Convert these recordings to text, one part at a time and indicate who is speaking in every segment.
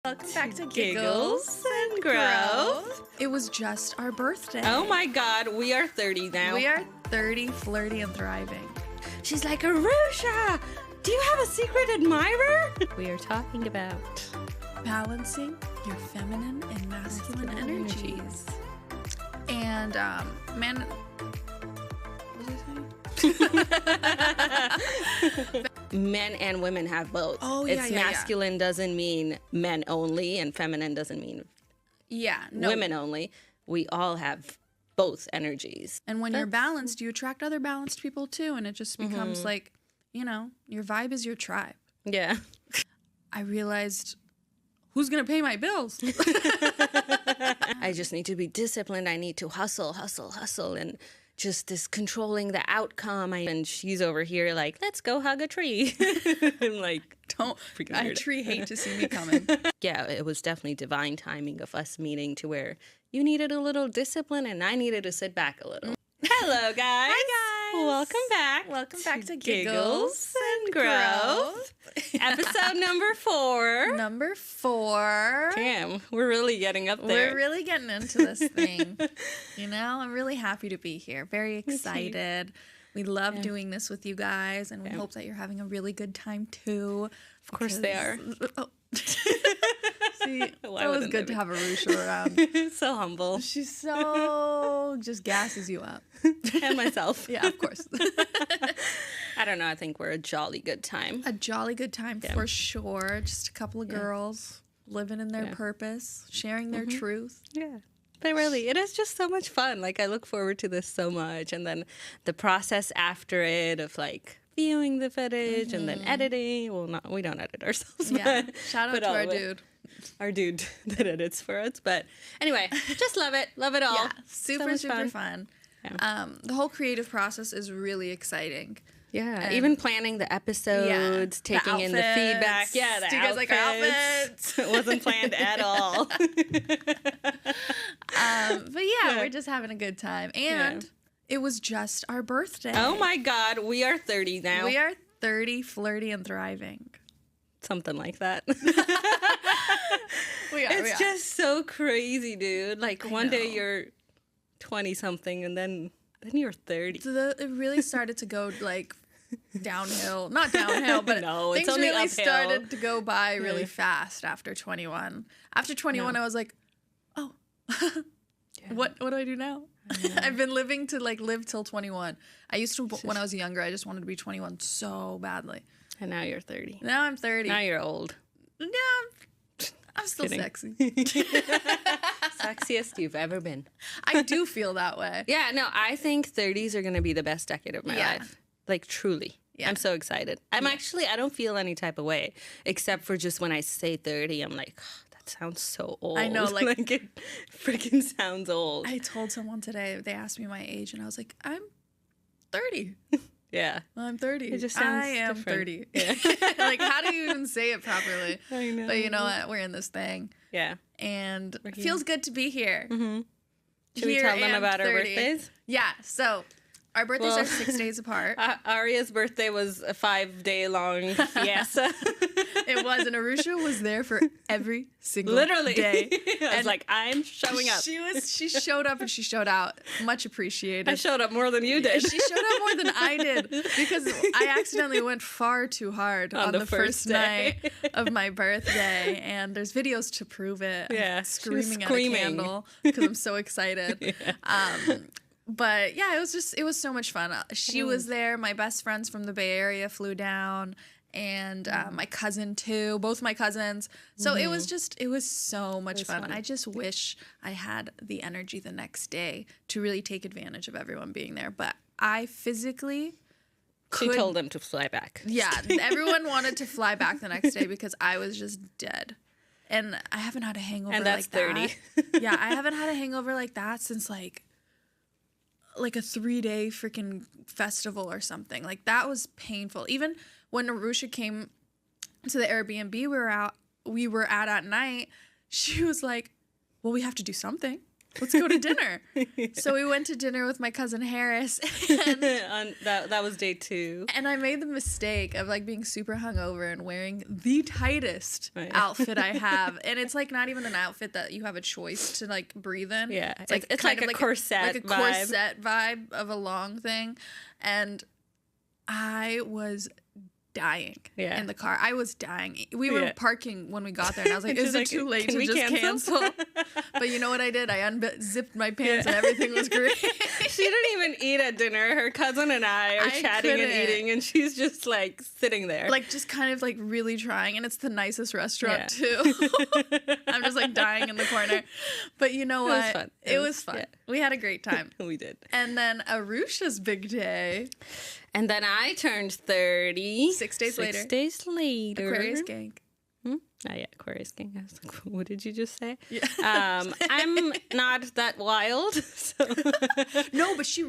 Speaker 1: Welcome back to Giggles and Growth. It was just our birthday.
Speaker 2: Oh my God, we are 30 now.
Speaker 1: We are 30, flirty, and thriving.
Speaker 2: She's like, Arusha, do you have a secret admirer?
Speaker 3: We are talking about
Speaker 1: Balancing your feminine and masculine energies. And, man... What was I saying?
Speaker 2: Men and women have both.
Speaker 1: Oh, yeah,
Speaker 2: It's masculine doesn't mean men only, and feminine doesn't mean women only. We all have both energies.
Speaker 1: And when you're balanced, you attract other balanced people too, and it just becomes like, you know, your vibe is your tribe.
Speaker 2: Yeah.
Speaker 1: I realized, who's going to pay my bills?
Speaker 2: I just need to be disciplined. I need to hustle, and just this controlling the outcome. And she's over here like, let's go hug a tree. I'm like,
Speaker 1: don't freaking weird. A tree hate to see me coming.
Speaker 2: Yeah, it was definitely divine timing of us meeting to where you needed a little discipline and I needed to sit back a little. Hello, guys.
Speaker 1: Hi, guys.
Speaker 2: Welcome back.
Speaker 1: Welcome back to Giggles and Growth.
Speaker 2: Episode number 4.
Speaker 1: Number 4.
Speaker 2: Damn, we're really getting up there.
Speaker 1: We're really getting into this thing. You know, I'm really happy to be here. Very excited. We love doing this with you guys, and we hope that you're having a really good time too.
Speaker 2: Of course they are.
Speaker 1: Oh. See, it was good to have Arusha around.
Speaker 2: So humble.
Speaker 1: She's so just gasses you up.
Speaker 2: And myself.
Speaker 1: Yeah, of course.
Speaker 2: I don't know. I think we're a jolly good time.
Speaker 1: A jolly good time for sure. Just a couple of girls living in their purpose, sharing their truth.
Speaker 2: Yeah. But really, it is just so much fun. Like, I look forward to this so much. And then the process after it of, like, viewing the footage and then editing. Well, we don't edit ourselves.
Speaker 1: Yeah. Shout out to our dude.
Speaker 2: Our dude that edits for us. But anyway, just love it. Love it all.
Speaker 1: Yeah. Super fun. Yeah. The whole creative process is really exciting.
Speaker 2: Yeah, and even planning the episodes, taking in the feedback. Yeah,
Speaker 1: do you guys like our outfits?
Speaker 2: It wasn't planned at all.
Speaker 1: But yeah, we're just having a good time. And it was just our birthday.
Speaker 2: Oh my God, we are 30 now.
Speaker 1: We are 30, flirty, and thriving.
Speaker 2: Something like that.
Speaker 1: It's
Speaker 2: just so crazy, dude. Like, one day you're 20-something, and then you're 30.
Speaker 1: So it really started to go, like, downhill. Not downhill, but
Speaker 2: no,
Speaker 1: things
Speaker 2: it's only
Speaker 1: really
Speaker 2: uphill.
Speaker 1: started to go by really fast after 21. After 21, I was like, oh, what do I do now? I've been living to, like, live till 21. I used to, when I was younger, I just wanted to be 21 so badly.
Speaker 2: And now you're 30.
Speaker 1: Now I'm 30.
Speaker 2: Now you're old.
Speaker 1: Yeah, I'm still sexy.
Speaker 2: Sexiest you've ever been.
Speaker 1: I do feel that way.
Speaker 2: Yeah, no, I think 30s are going to be the best decade of my life. Like, truly. Yeah. I'm so excited. I don't feel any type of way, except for just when I say 30, I'm like, oh, that sounds so old.
Speaker 1: I know,
Speaker 2: like it freaking sounds old.
Speaker 1: I told someone today, they asked me my age, and I was like, I'm 30.
Speaker 2: Yeah.
Speaker 1: Well, I'm 30.
Speaker 2: It just sounds
Speaker 1: I am
Speaker 2: different.
Speaker 1: 30. Yeah. Like, how do you even say it properly?
Speaker 2: I know.
Speaker 1: But you know what? We're in this thing.
Speaker 2: Yeah.
Speaker 1: And it feels good to be here.
Speaker 2: Mm-hmm. Should we tell them about 30. Our birthdays?
Speaker 1: Yeah. So our birthdays are 6 days apart.
Speaker 2: Aria's birthday was a 5-day-long fiesta.
Speaker 1: It was, and Arusha was there for every single day.
Speaker 2: I was like, I'm showing up.
Speaker 1: She showed up and she showed out. Much appreciated.
Speaker 2: I showed up more than you did.
Speaker 1: She showed up more than I did because I accidentally went far too hard on the first night of my birthday, and there's videos to prove it.
Speaker 2: Yeah,
Speaker 1: screaming at a candle because I'm so excited. Yeah. But yeah, it was so much fun. She was there. My best friends from the Bay Area flew down, and my cousin too, both my cousins. So it was so much fun. I just wish I had the energy the next day to really take advantage of everyone being there. But I physically
Speaker 2: She told them to fly back.
Speaker 1: Yeah, everyone wanted to fly back the next day because I was just dead. And I haven't had a hangover
Speaker 2: and that's
Speaker 1: like
Speaker 2: 30.
Speaker 1: that. Yeah, I haven't had a hangover like that since like a 3-day freaking festival or something. Like, that was painful. Even when Arusha came to the Airbnb we were at night, she was like, well, we have to do something. let's go to dinner. So we went to dinner with my cousin Harris. And,
Speaker 2: that was day 2.
Speaker 1: and I made the mistake of like being super hungover and wearing the tightest outfit I have. And it's like not even an outfit that you have a choice to like breathe in.
Speaker 2: Yeah.
Speaker 1: It's like
Speaker 2: like a corset
Speaker 1: like a
Speaker 2: vibe.
Speaker 1: corset vibe of a long thing. And I was dying in the car. I was dying. We were parking when we got there, and I was like, is it too late to just cancel? But you know what I did? I unzipped my pants and everything was great.
Speaker 2: She didn't even eat at dinner. Her cousin and I are chatting and eating, and she's just like sitting there.
Speaker 1: Like just kind of like really trying, and it's the nicest restaurant too. I'm just like dying in the corner. But you know what? It was fun. Yeah. We had a great time.
Speaker 2: We did.
Speaker 1: And then Arusha's big day.
Speaker 2: And then I turned 30.
Speaker 1: 6 days later.
Speaker 2: 6 days later.
Speaker 1: Aquarius gang.
Speaker 2: Oh yeah, Aquarius gang. I was like, what did you just say?
Speaker 1: Yeah.
Speaker 2: I'm not that wild. So.
Speaker 1: No, but she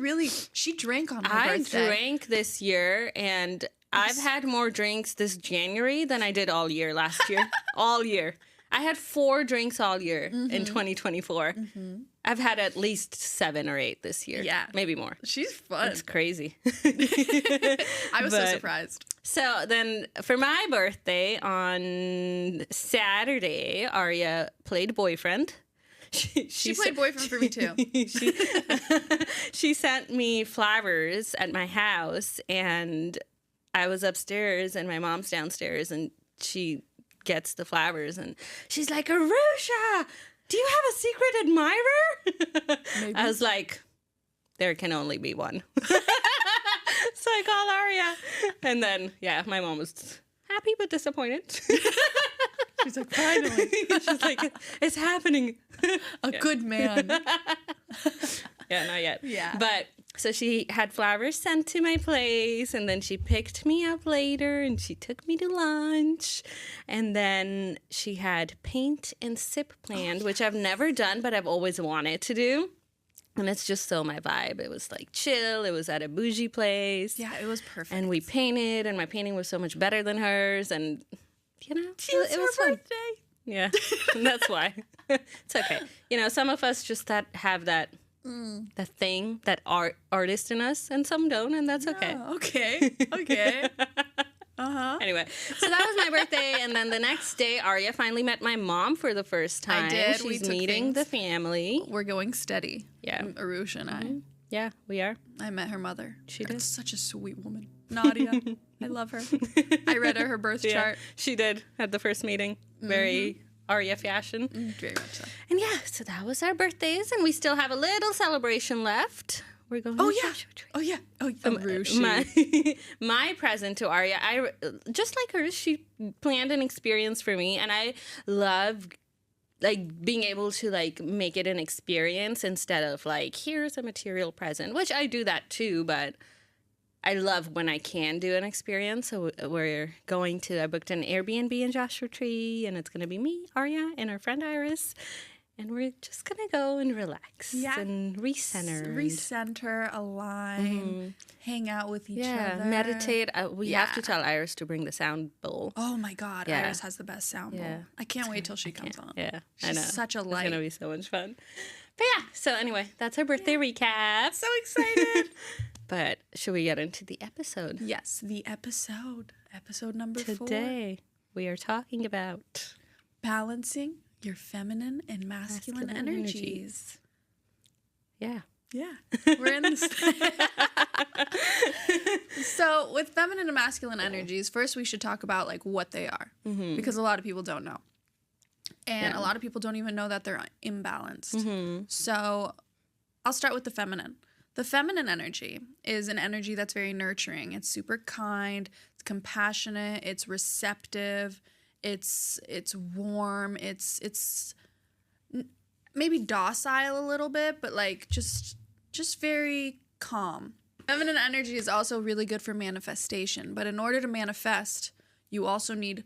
Speaker 1: drank on my birthday.
Speaker 2: I drank this year, and I've had more drinks this January than I did all year last year. All year. I had 4 drinks all year in 2024. Mm-hmm. I've had at least 7 or 8 this year. Yeah. Maybe more.
Speaker 1: She's fun.
Speaker 2: It's crazy.
Speaker 1: I was so surprised.
Speaker 2: So then for my birthday on Saturday, Aria played boyfriend. She
Speaker 1: played boyfriend for me too.
Speaker 2: She sent me flowers at my house, and I was upstairs and my mom's downstairs, and she gets the flowers and she's like, Arusha, do you have a secret admirer? Maybe. I was like, there can only be one. So I called Aria. And then, my mom was happy but disappointed.
Speaker 1: She's like, finally.
Speaker 2: She's like, it's happening.
Speaker 1: A good man.
Speaker 2: Yeah, not yet.
Speaker 1: Yeah.
Speaker 2: But so she had flowers sent to my place, and then she picked me up later, and she took me to lunch. And then she had paint and sip planned, which I've never done, but I've always wanted to do. And it's just so my vibe. It was like chill. It was at a bougie place.
Speaker 1: Yeah, it was perfect.
Speaker 2: And we painted, and my painting was so much better than hers. And, you know,
Speaker 1: it was her birthday.
Speaker 2: Yeah, that's why. It's okay. You know, some of us just have that thing, that artist in us, and some don't, and that's okay.
Speaker 1: Okay. Uh-huh.
Speaker 2: Anyway, so that was my birthday, and then the next day, Aria finally met my mom for the first time.
Speaker 1: I did.
Speaker 2: She's meeting the family.
Speaker 1: We're going steady.
Speaker 2: Yeah.
Speaker 1: Arusha and I.
Speaker 2: Yeah, we are.
Speaker 1: I met her mother.
Speaker 2: She did.
Speaker 1: Such a sweet woman. Nadia. I love her. I read her birth chart.
Speaker 2: She did at the first meeting. Very Aria fashion.
Speaker 1: Very much so.
Speaker 2: And so that was our birthdays, and we still have a little celebration left. We're going to Joshua Tree.
Speaker 1: Oh, yeah.
Speaker 2: My present to Aria, just like hers, she planned an experience for me, and I love like being able to like make it an experience instead of like, here's a material present, which I do that too, but I love when I can do an experience. So I booked an Airbnb in Joshua Tree, and it's going to be me, Aria, and our friend Iris. And we're just going to go and relax and
Speaker 1: recenter, align, hang out with each other.
Speaker 2: Meditate. We have to tell Iris to bring the sound bowl.
Speaker 1: Oh, my God. Yeah. Iris has the best sound bowl. I can't wait till she comes on.
Speaker 2: Yeah,
Speaker 1: she's
Speaker 2: I know.
Speaker 1: Such a light.
Speaker 2: It's going to be so much fun. But so anyway, that's our birthday recap.
Speaker 1: So excited.
Speaker 2: But should we get into the episode?
Speaker 1: Yes, the episode. Episode number 4.
Speaker 2: Today, we are talking about
Speaker 1: balancing your feminine and masculine energies.
Speaker 2: Yeah.
Speaker 1: We're in this. So with feminine and masculine energies, first we should talk about like what they are, because a lot of people don't know. And a lot of people don't even know that they're imbalanced. So I'll start with the feminine. The feminine energy is an energy that's very nurturing. It's super kind, it's compassionate, it's receptive, it's warm, it's maybe docile a little bit, but like just very calm. Feminine energy is also really good for manifestation, but in order to manifest, you also need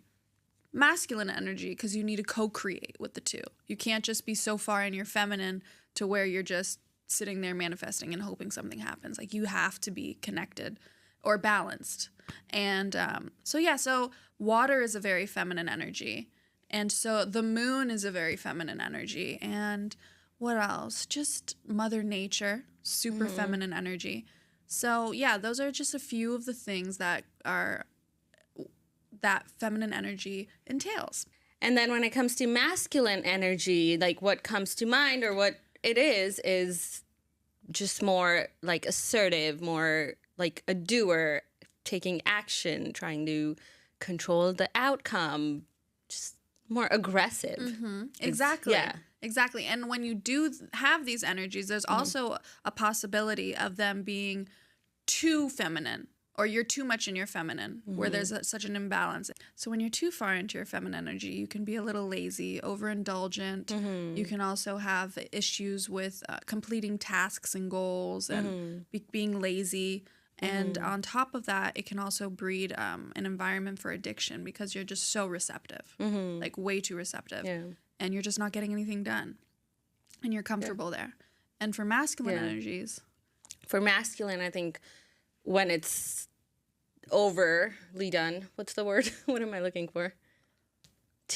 Speaker 1: masculine energy because you need to co-create with the two. You can't just be so far in your feminine to where you're just sitting there manifesting and hoping something happens. Like you have to be connected or balanced. And so water is a very feminine energy. And so the moon is a very feminine energy. And What else? Just Mother Nature, super feminine energy. So yeah, those are just a few of the things that feminine energy entails.
Speaker 2: And then when it comes to masculine energy, like what comes to mind or what it is just more like assertive, more like a doer, taking action, trying to control the outcome, just more aggressive.
Speaker 1: Exactly.
Speaker 2: Yeah.
Speaker 1: Exactly. And when you do have these energies, there's also a possibility of them being too feminine, or you're too much in your feminine, where there's such an imbalance. So when you're too far into your feminine energy, you can be a little lazy, overindulgent. You can also have issues with completing tasks and goals and being lazy. And on top of that, it can also breed an environment for addiction because you're just so receptive, like way too receptive.
Speaker 2: Yeah.
Speaker 1: And you're just not getting anything done. And you're comfortable there. And for masculine energies.
Speaker 2: For masculine, I think when it's overly done, what's the word? What am I looking for?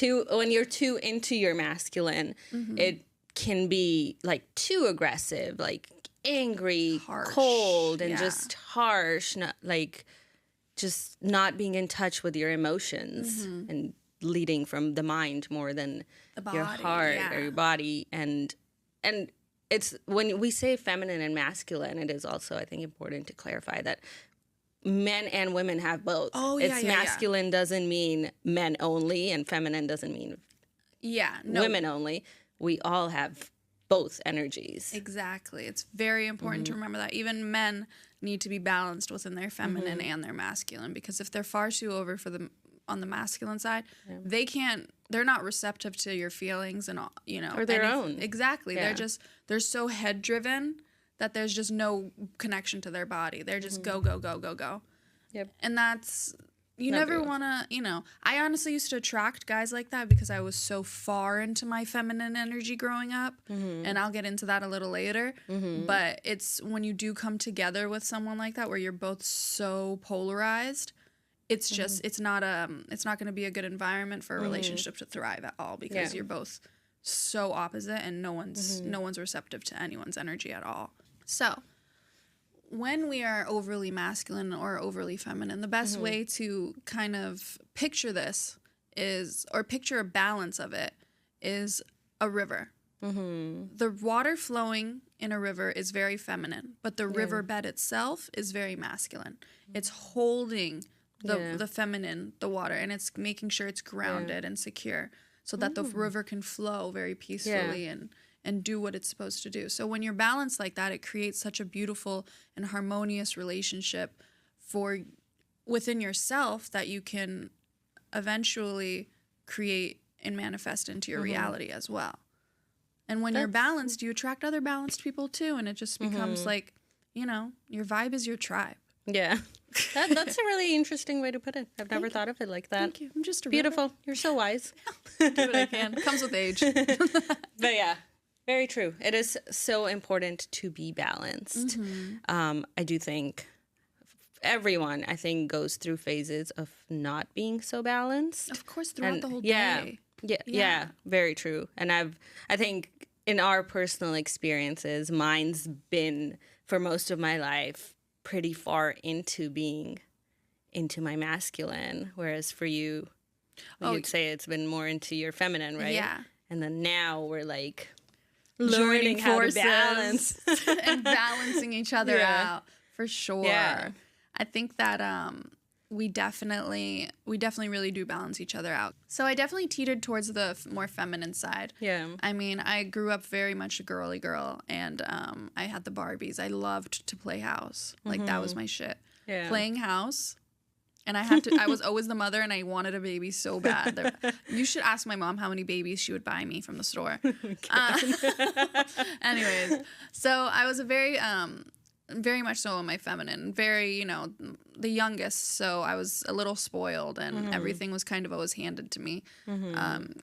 Speaker 2: When you're too into your masculine, it can be like too aggressive, like angry,
Speaker 1: Harsh,
Speaker 2: cold, and just harsh, not like just not being in touch with your emotions and leading from the mind more than your heart or your body. And it's when we say feminine and masculine, it is also, I think, important to clarify that men and women have both. It's masculine doesn't mean men only, and feminine doesn't mean women only. We all have both energies.
Speaker 1: Exactly. It's very important to remember that. Even men need to be balanced within their feminine and their masculine, because if they're far too over on the masculine side, they're not receptive to your feelings and all,
Speaker 2: or their own.
Speaker 1: Exactly. They're so head driven that there's just no connection to their body. They're just go, go, go, go, go.
Speaker 2: Yep.
Speaker 1: And that's, you never want to, I honestly used to attract guys like that because I was so far into my feminine energy growing up. And I'll get into that a little later. But it's when you do come together with someone like that where you're both so polarized, it's just, it's not going to be a good environment for a relationship to thrive at all, because you're both so opposite and no one's receptive to anyone's energy at all. So when we are overly masculine or overly feminine, the best way to kind of picture this or picture a balance of it, is a river. The water flowing in a river is very feminine, but the riverbed itself is very masculine. It's holding the feminine, the water, and it's making sure it's grounded and secure so that the river can flow very peacefully and do what it's supposed to do. So when you're balanced like that, it creates such a beautiful and harmonious relationship within yourself that you can eventually create and manifest into your reality as well. And when you're balanced, you attract other balanced people too, and it just becomes like, your vibe is your tribe.
Speaker 2: Yeah. That's a really interesting way to put it. I've never thought of it like that.
Speaker 1: Thank you. I'm just a
Speaker 2: beautiful.
Speaker 1: river.
Speaker 2: You're so wise.
Speaker 1: Do what I can. Comes with age.
Speaker 2: But yeah, very true. It is so important to be balanced. I do think everyone, goes through phases of not being so balanced.
Speaker 1: Of course, throughout the whole day.
Speaker 2: Yeah, very true. And I think in our personal experiences, mine's been, for most of my life, pretty far into being into my masculine, whereas for you, you'd say it's been more into your feminine, right?
Speaker 1: Yeah.
Speaker 2: And then now we're like learning how to balance
Speaker 1: and balancing each other out, for sure. Yeah. I think that we definitely really do balance each other out. So I definitely teetered towards the more feminine side. Yeah. I mean, I grew up very much a girly girl, and I had the Barbies. I loved to play house. Like, that was my shit. Yeah. Playing house. And I was always the mother, and I wanted a baby so bad. You should ask my mom how many babies she would buy me from the store. Anyways, so I was a very much so in my feminine, very, the youngest, so I was a little spoiled, and everything was kind of always handed to me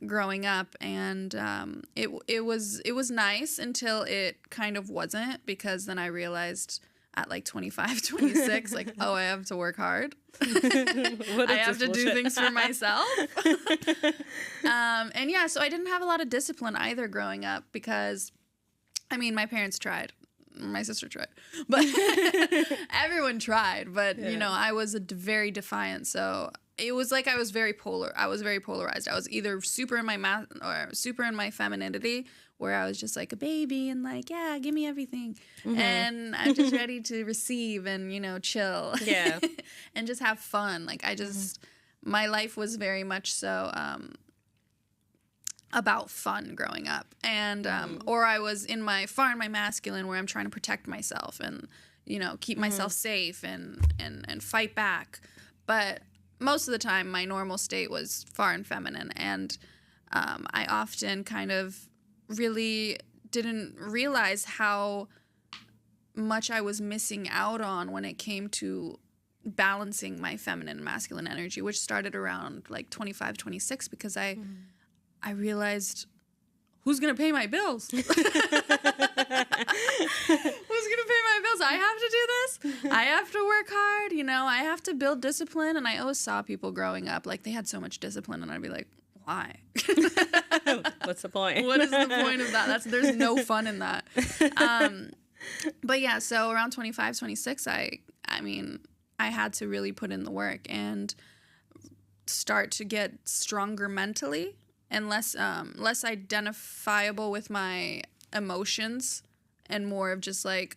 Speaker 1: growing up, and it was nice until it kind of wasn't, because then I realized at like 25, 26, like, oh, I have to work hard. I have to do things for myself. And yeah, so I didn't have a lot of discipline either growing up, because I mean, my parents tried. My sister tried. But everyone tried. But, you know, I was very defiant. So it was like I was very polarized. I was either super in my or super in my femininity, where I was just like a baby and like, yeah, give me everything. And I'm just ready to receive and, you know, chill.
Speaker 2: Yeah.
Speaker 1: And just have fun. Like, I just, my life was very much so about fun growing up. And, or I was in my masculine, where I'm trying to protect myself and, you know, keep myself safe and fight back. But most of the time, my normal state was far and feminine. And I often kind of really didn't realize how much I was missing out on when it came to balancing my feminine and masculine energy, which started around like 25, 26, because I realized, who's going to pay my bills? Who's going to pay my bills? I have to do this. I have to work hard. You know, I have to build discipline. And I always saw people growing up, like, they had so much discipline. And I'd be like, why?
Speaker 2: What's the point?
Speaker 1: What is the point of that? There's no fun in that. But yeah, so around 25, 26, I mean, I had to really put in the work and start to get stronger mentally and less identifiable with my emotions, and more of just like,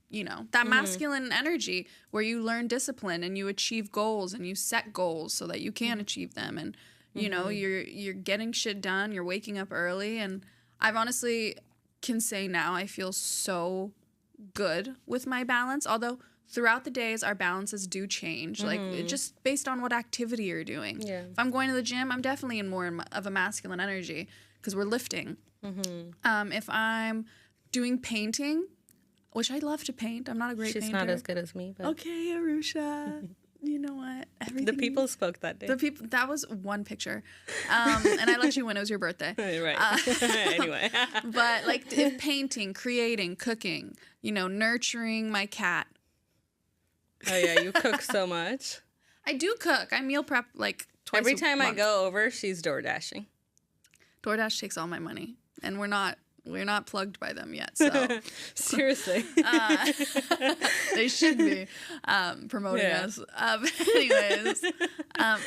Speaker 1: you know, that masculine energy where you learn discipline and you achieve goals and you set goals so that you can achieve them. And, you know, you're getting shit done. You're waking up early. And I've honestly can say now I feel so good with my balance. Although throughout the days, our balances do change, like just based on what activity you're doing. Yeah. If I'm going to the gym, I'm definitely in more of a masculine energy because we're lifting. If I'm doing painting, which I love to paint, I'm not a great painter.
Speaker 2: She's not as good as me. But.
Speaker 1: Okay, Arusha. You know what? Everything.
Speaker 2: The people spoke that day.
Speaker 1: That was one picture, and I let you win. It was your birthday,
Speaker 2: right? Anyway,
Speaker 1: but like if painting, creating, cooking, you know, nurturing my cat.
Speaker 2: Oh yeah, you cook so much.
Speaker 1: I do cook. I meal prep like twice.
Speaker 2: Every time I go over, she's door dashing.
Speaker 1: DoorDash takes all my money, and we're not plugged by them yet. So
Speaker 2: seriously,
Speaker 1: they should be promoting us. Anyways,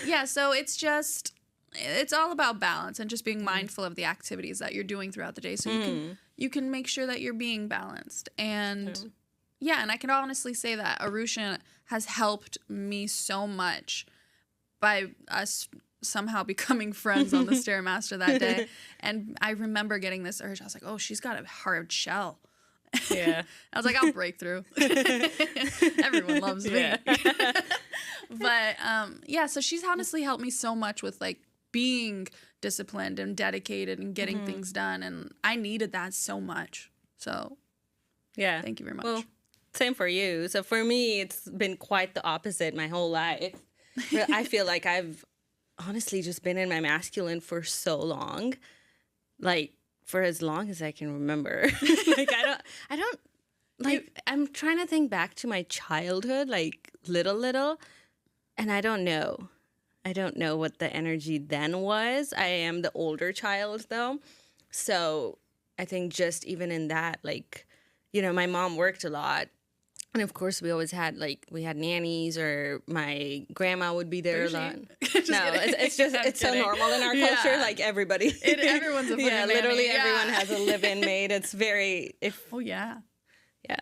Speaker 1: yeah. So it's all about balance and just being mindful of the activities that you're doing throughout the day, so you can make sure that you're being balanced. And yeah, and I can honestly say that Arusha has helped me so much by us somehow becoming friends on the Stairmaster that day. And I remember getting this urge. I was like, oh, she's got a hard shell.
Speaker 2: Yeah.
Speaker 1: I was like, I'll break through. Everyone loves me. Yeah. But yeah, so she's honestly helped me so much with like being disciplined and dedicated and getting things done. And I needed that so much. So yeah, thank you very much.
Speaker 2: Well, same for you. So for me, it's been quite the opposite my whole life. I feel like I've honestly just been in my masculine for so long, like for as long as I can remember. Like I don't like, I'm trying to think back to my childhood, like little, and I don't know what the energy then was. I am the older child though, so I think just even in that, like, you know, my mom worked a lot. And of course, we always had, like, we had nannies, or my grandma would be there a lot. No, it's so normal in our culture. Like, everybody.
Speaker 1: Everyone's a
Speaker 2: yeah, literally everyone has a live-in maid. It's very,
Speaker 1: oh, yeah.
Speaker 2: Yeah.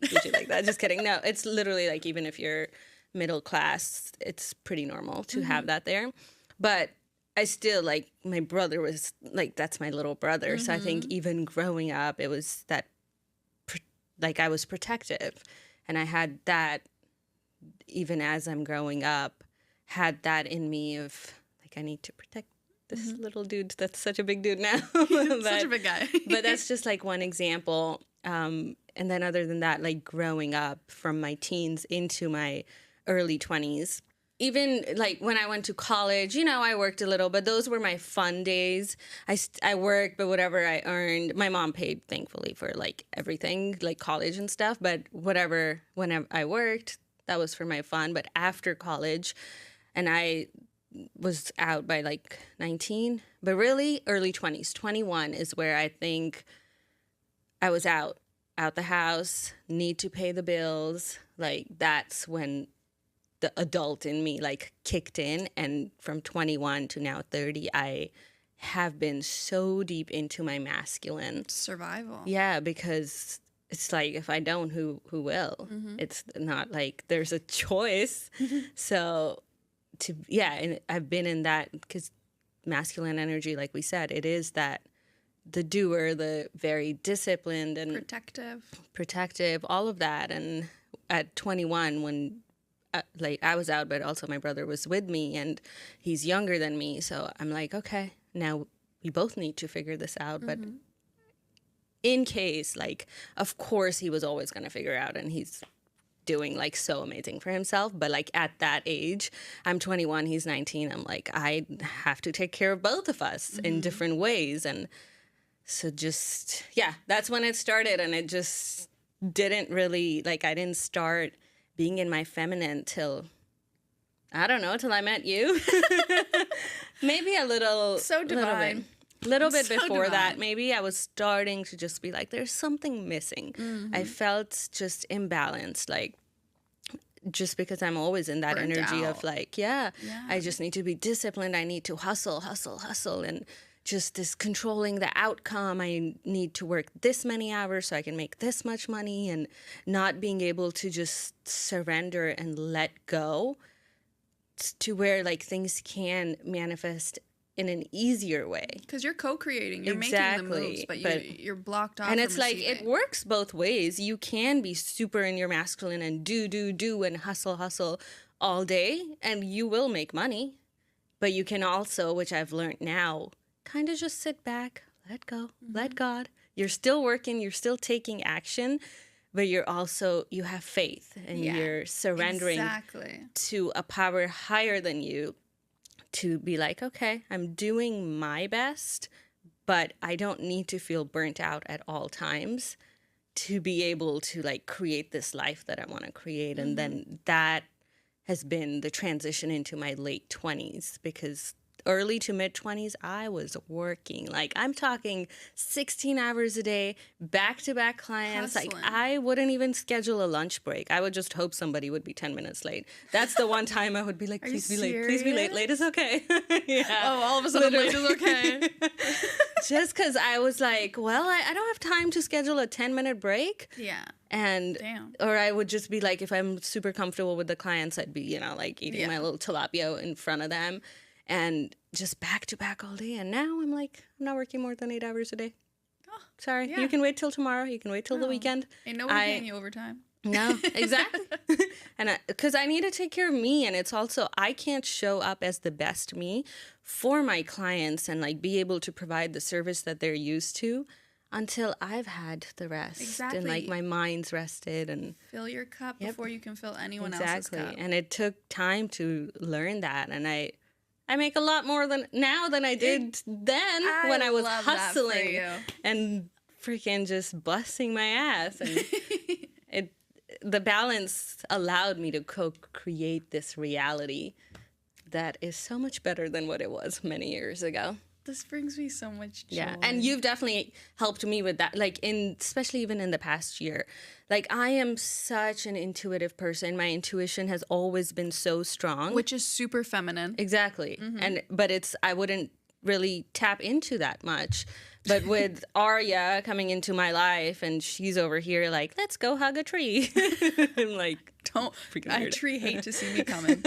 Speaker 2: Did you like that? Just kidding. No, it's literally, like, even if you're middle class, it's pretty normal to have that there. But I still, like, my brother was, like, that's my little brother. So I think even growing up, it was that, like, I was protective. And I had that, even as I'm growing up, had that in me of, like, I need to protect this little dude that's such a big dude now.
Speaker 1: Such a big guy.
Speaker 2: But that's just, like, one example. And then other than that, like, growing up from my teens into my early 20s, even, like, when I went to college, you know, I worked a little, but those were my fun days. I worked, but whatever I earned, my mom paid, thankfully, for, like, everything, like, college and stuff. But whenever I worked, that was for my fun. But after college, and I was out by, like, 19, but really early 20s. 21 is where I think I was out the house, need to pay the bills. Like that's when the adult in me like kicked in. And from 21 to now 30, I have been so deep into my masculine.
Speaker 1: Survival.
Speaker 2: Yeah, because it's like if I don't, who will? It's not like there's a choice. So and I've been in that because masculine energy, like we said, it is that the doer, the very disciplined and protective, all of that. And at 21, when like I was out, but also my brother was with me, and he's younger than me, so I'm like, okay, now we both need to figure this out. But in case, like, of course, he was always going to figure out, and he's doing like so amazing for himself. But like at that age, I'm 21, he's 19. I'm like, I have to take care of both of us in different ways. And so just, that's when it started. And it just didn't really, like, I didn't start being in my feminine till, I don't know, till I met you. Maybe a little.
Speaker 1: So divine.
Speaker 2: Little bit
Speaker 1: So
Speaker 2: before
Speaker 1: divine.
Speaker 2: that, maybe I was starting to just be like, there's something missing. I felt just imbalanced, like, just because I'm always in that
Speaker 1: Burnt
Speaker 2: energy
Speaker 1: out.
Speaker 2: of like, I just need to be disciplined. I need to hustle. And just this controlling the outcome. I need to work this many hours so I can make this much money, and not being able to just surrender and let go to where like things can manifest in an easier way.
Speaker 1: Because you're co-creating, you're
Speaker 2: Exactly,
Speaker 1: making the moves, but you're blocked off.
Speaker 2: And
Speaker 1: from
Speaker 2: it's like it
Speaker 1: receiving.
Speaker 2: works both ways. You can be super in your masculine and do and hustle all day, and you will make money. But you can also, which I've learned now, kind of just sit back, let go, let God. You're still working, you're still taking action, but you have faith, and you're surrendering
Speaker 1: Exactly.
Speaker 2: to a power higher than you, to be like, okay, I'm doing my best, but I don't need to feel burnt out at all times to be able to like create this life that I want to create. And then that has been the transition into my late 20s, because early to mid 20s, I was working. Like, I'm talking 16 hours a day, back-to-back clients.
Speaker 1: Hustling.
Speaker 2: Like, I wouldn't even schedule a lunch break. I would just hope somebody would be 10 minutes late. That's the one time I would be like, please be late. Please be late. Late is okay.
Speaker 1: Oh, all of a sudden late is okay.
Speaker 2: Just because I was like, well, I don't have time to schedule a 10-minute break.
Speaker 1: Yeah.
Speaker 2: And,
Speaker 1: Damn.
Speaker 2: or I would just be like, if I'm super comfortable with the clients, I'd be, like eating my little tilapia in front of them. And just back to back all day. And now I'm like, I'm not working more than 8 hours a day.
Speaker 1: Oh,
Speaker 2: sorry.
Speaker 1: yeah.
Speaker 2: You can wait till tomorrow. You can wait till the weekend.
Speaker 1: Ain't nobody paying you overtime.
Speaker 2: No, exactly. And because I need to take care of me. And it's also, I can't show up as the best me for my clients and like be able to provide the service that they're used to until I've had the rest.
Speaker 1: Exactly.
Speaker 2: And like my mind's rested and
Speaker 1: Fill your cup before you can fill anyone else's cup.
Speaker 2: And it took time to learn that. And I make a lot more now than I did then when I was
Speaker 1: love that for
Speaker 2: hustling
Speaker 1: you.
Speaker 2: and freaking just busting my ass. And the balance allowed me to co-create this reality that is so much better than what it was many years ago.
Speaker 1: This brings me so much joy.
Speaker 2: Yeah, and you've definitely helped me with that, like especially even in the past year. Like, I am such an intuitive person. My intuition has always been so strong.
Speaker 1: Which is super feminine.
Speaker 2: Exactly. But I wouldn't really tap into that much. But with Aria coming into my life, and she's over here like, let's go hug a tree. I'm like,
Speaker 1: Don't.
Speaker 2: freaking
Speaker 1: I
Speaker 2: weird.
Speaker 1: tree hate to see me coming.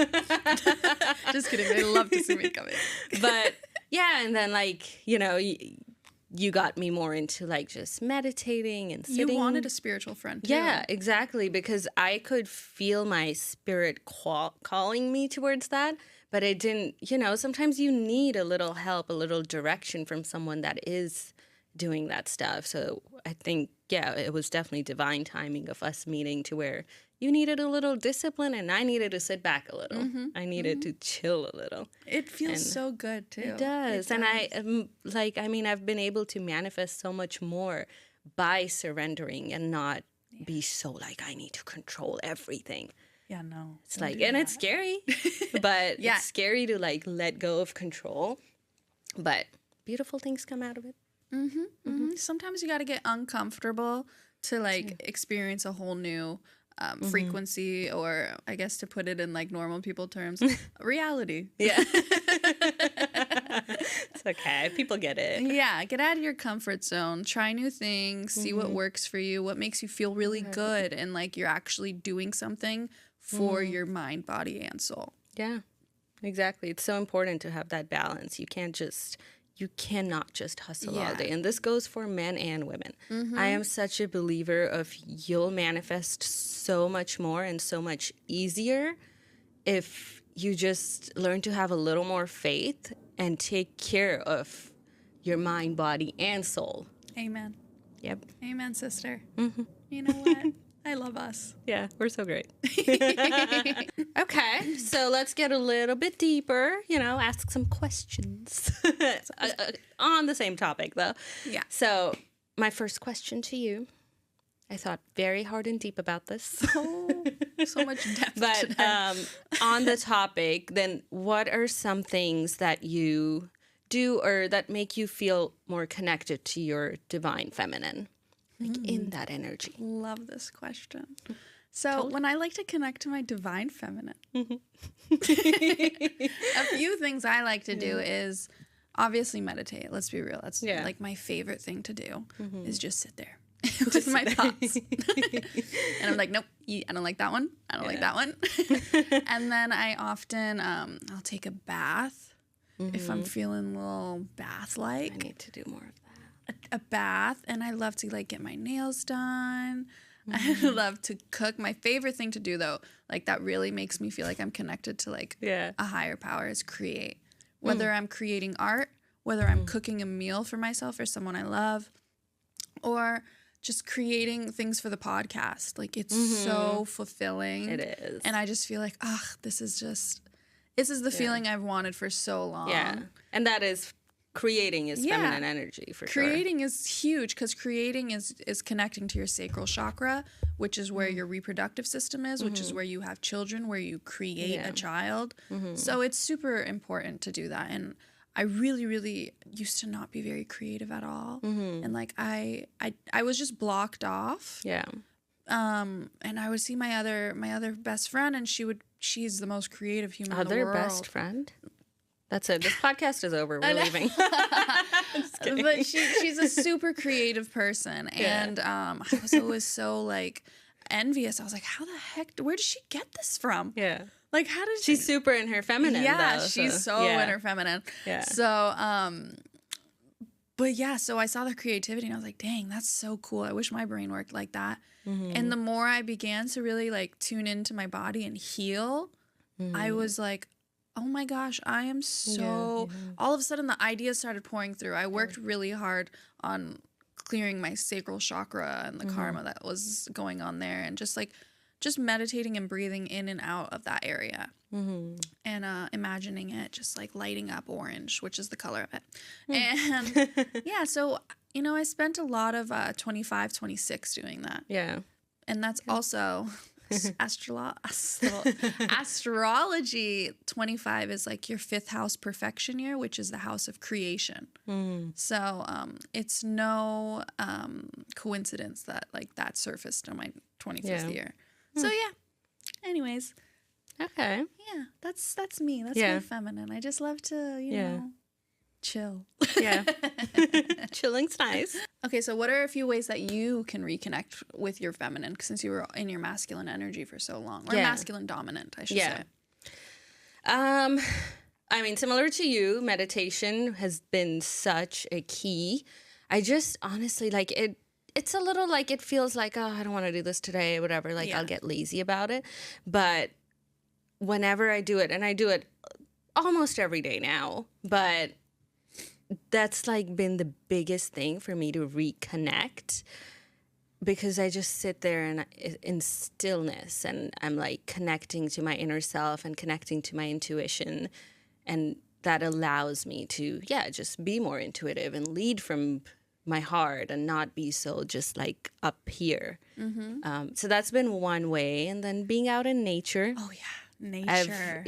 Speaker 1: Just kidding. They love to see me coming.
Speaker 2: But yeah, and then like, you got me more into like just meditating and sitting.
Speaker 1: You wanted a spiritual friend too.
Speaker 2: Yeah, exactly, because I could feel my spirit calling me towards that, but it didn't, sometimes you need a little help, a little direction from someone that is doing that stuff. So I think, it was definitely divine timing of us meeting to where you needed a little discipline and I needed to sit back a little. I needed to chill a little.
Speaker 1: It feels so good too.
Speaker 2: It does. And I've been able to manifest so much more by surrendering and not be so like, I need to control everything.
Speaker 1: Yeah, no.
Speaker 2: It's like, and it's scary, but it's scary to like let go of control. But beautiful things come out of it.
Speaker 1: Sometimes you got to get uncomfortable to like experience a whole new frequency, or I guess to put it in like normal people terms, reality.
Speaker 2: Yeah. It's okay. People get it.
Speaker 1: Yeah, get out of your comfort zone, try new things, see what works for you, what makes you feel really good, and like you're actually doing something for your mind, body, and soul.
Speaker 2: Yeah, exactly. It's so important to have that balance. You cannot just hustle all day. And this goes for men and women. I am such a believer of you'll manifest so much more and so much easier if you just learn to have a little more faith and take care of your mind, body, and soul.
Speaker 1: Amen.
Speaker 2: Yep.
Speaker 1: Amen, sister. You know what? I love us.
Speaker 2: Yeah, we're so great. Okay, so let's get a little bit deeper, ask some questions on the same topic, though.
Speaker 1: Yeah.
Speaker 2: So my first question to you, I thought very hard and deep about this.
Speaker 1: Oh, so much depth
Speaker 2: But
Speaker 1: today.
Speaker 2: on the topic, then what are some things that you do or that make you feel more connected to your divine feminine? Like in that energy.
Speaker 1: Love this question. So when I like to connect to my divine feminine, a few things I like to do is obviously meditate. Let's be real. That's like my favorite thing to do is just sit there with my thoughts. And I'm like, nope, I don't like that one. I don't like that one. And then I often, I'll take a bath if I'm feeling a little bath-like.
Speaker 2: I need to do more of that.
Speaker 1: A bath, and I love to like get my nails done. I love to cook. My favorite thing to do, though, like that really makes me feel like I'm connected to like a higher power, is create. Whether I'm creating art, whether I'm cooking a meal for myself or someone I love, or just creating things for the podcast. Like it's so fulfilling.
Speaker 2: It is.
Speaker 1: And I just feel like, this is the feeling I've wanted for so long.
Speaker 2: Yeah. And that is creating is feminine energy for sure.
Speaker 1: Creating is huge because creating is connecting to your sacral chakra, which is where your reproductive system is, which is where you have children, where you create a child. So it's super important to do that. And I really, really used to not be very creative at all. And like I was just blocked off.
Speaker 2: Yeah.
Speaker 1: And I would see my other best friend, and she's the most creative human in the world.
Speaker 2: Other best friend? That's it. This podcast is over. We're leaving.
Speaker 1: But she's a super creative person. And I was always so like envious. I was like, how the heck, where did she get this from?
Speaker 2: Yeah.
Speaker 1: Like, how did
Speaker 2: She's super in her feminine,
Speaker 1: Yeah,
Speaker 2: though,
Speaker 1: she's so in her feminine.
Speaker 2: Yeah.
Speaker 1: So, but yeah, so I saw the creativity and I was like, dang, that's so cool. I wish my brain worked like that. And the more I began to really like tune into my body and heal, I was like, oh my gosh, I am so, all of a sudden the ideas started pouring through. I worked really hard on clearing my sacral chakra and the karma that was going on there, and just meditating and breathing in and out of that area, and imagining it just like lighting up orange, which is the color of it. And yeah, so, I spent a lot of 25, 26 doing that.
Speaker 2: Yeah.
Speaker 1: And that's also astrology. 25 is like your 5th house perfection year, which is the house of creation. So it's no coincidence that like that surfaced on my 25th year. So yeah. Anyways.
Speaker 2: Okay.
Speaker 1: Yeah, that's me. That's my feminine. I just love to, you know, chill.
Speaker 2: Yeah. Chilling's nice.
Speaker 1: Okay, so what are a few ways that you can reconnect with your feminine since you were in your masculine energy for so long? Or masculine dominant, I should say.
Speaker 2: I mean, similar to you, meditation has been such a key. I just honestly like it. It's a little like it feels like, oh, I don't want to do this today, whatever. Like I'll get lazy about it. But whenever I do it, and I do it almost every day now, but that's like been the biggest thing for me to reconnect, because I just sit there and in stillness, and I'm like connecting to my inner self and connecting to my intuition, and that allows me to just be more intuitive and lead from my heart and not be so just like up here. So that's been one way. And then being out in nature.
Speaker 1: Oh yeah, Nature.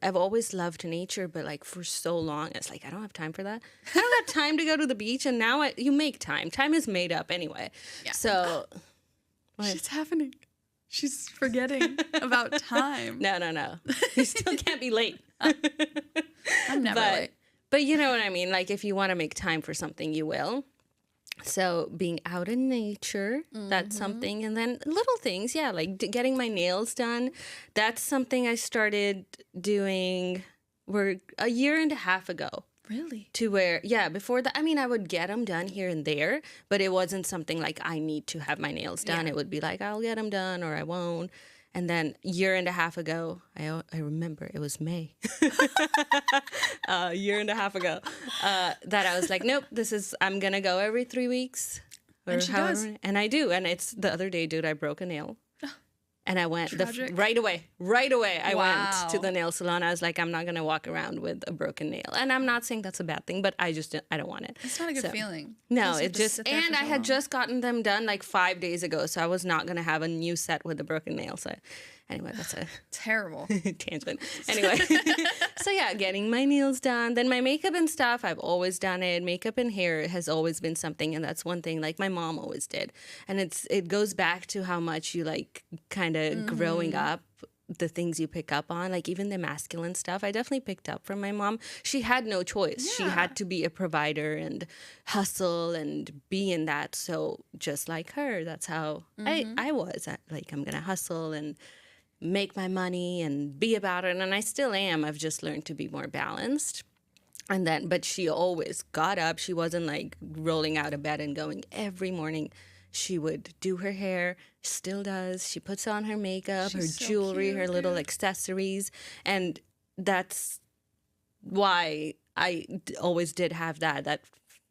Speaker 2: I've always loved nature, but like for so long, it's like, I don't have time for that. I don't have time to go to the beach. And now you make time. Time is made up anyway. Yeah. So.
Speaker 1: What's happening? She's forgetting about time.
Speaker 2: No. You still can't be late.
Speaker 1: I'm never late.
Speaker 2: But you know what I mean? Like if you want to make time for something, you will. So being out in nature, that's something. And then little things, yeah, like getting my nails done. That's something I started doing a year and a half ago.
Speaker 1: Really?
Speaker 2: To where, yeah, before that, I mean, I would get them done here and there, but it wasn't something like I need to have my nails done. Yeah. It would be like, I'll get them done or I won't. And then a year and a half ago, I remember it was May, a year and a half ago, that I was like, nope, I'm going to go every 3 weeks.
Speaker 1: And she does.
Speaker 2: And I do. And it's the other day, dude, I broke a nail. And I went right away. I went to the nail salon. I was like, I'm not going to walk around with a broken nail. And I'm not saying that's a bad thing, but I don't want it.
Speaker 1: It's not a good feeling.
Speaker 2: No, and I had just gotten them done like 5 days ago. So I was not going to have a new set with a broken nail. So anyway, that's a
Speaker 1: terrible
Speaker 2: tangent. Anyway, so yeah, getting my nails done. Then my makeup and stuff, I've always done it. Makeup and hair has always been something. And that's one thing like my mom always did. And it goes back to how much you like kind of growing up, the things you pick up on, like even the masculine stuff, I definitely picked up from my mom. She had no choice. Yeah. She had to be a provider and hustle and be in that. So just like her, that's how I was. Like, I'm going to hustle and make my money and be about it. And I still am. I've just learned to be more balanced. But she always got up. She wasn't like rolling out of bed and going every morning. She would do her hair, still does. She puts on her makeup, her jewelry, her little accessories. And that's why I always did have that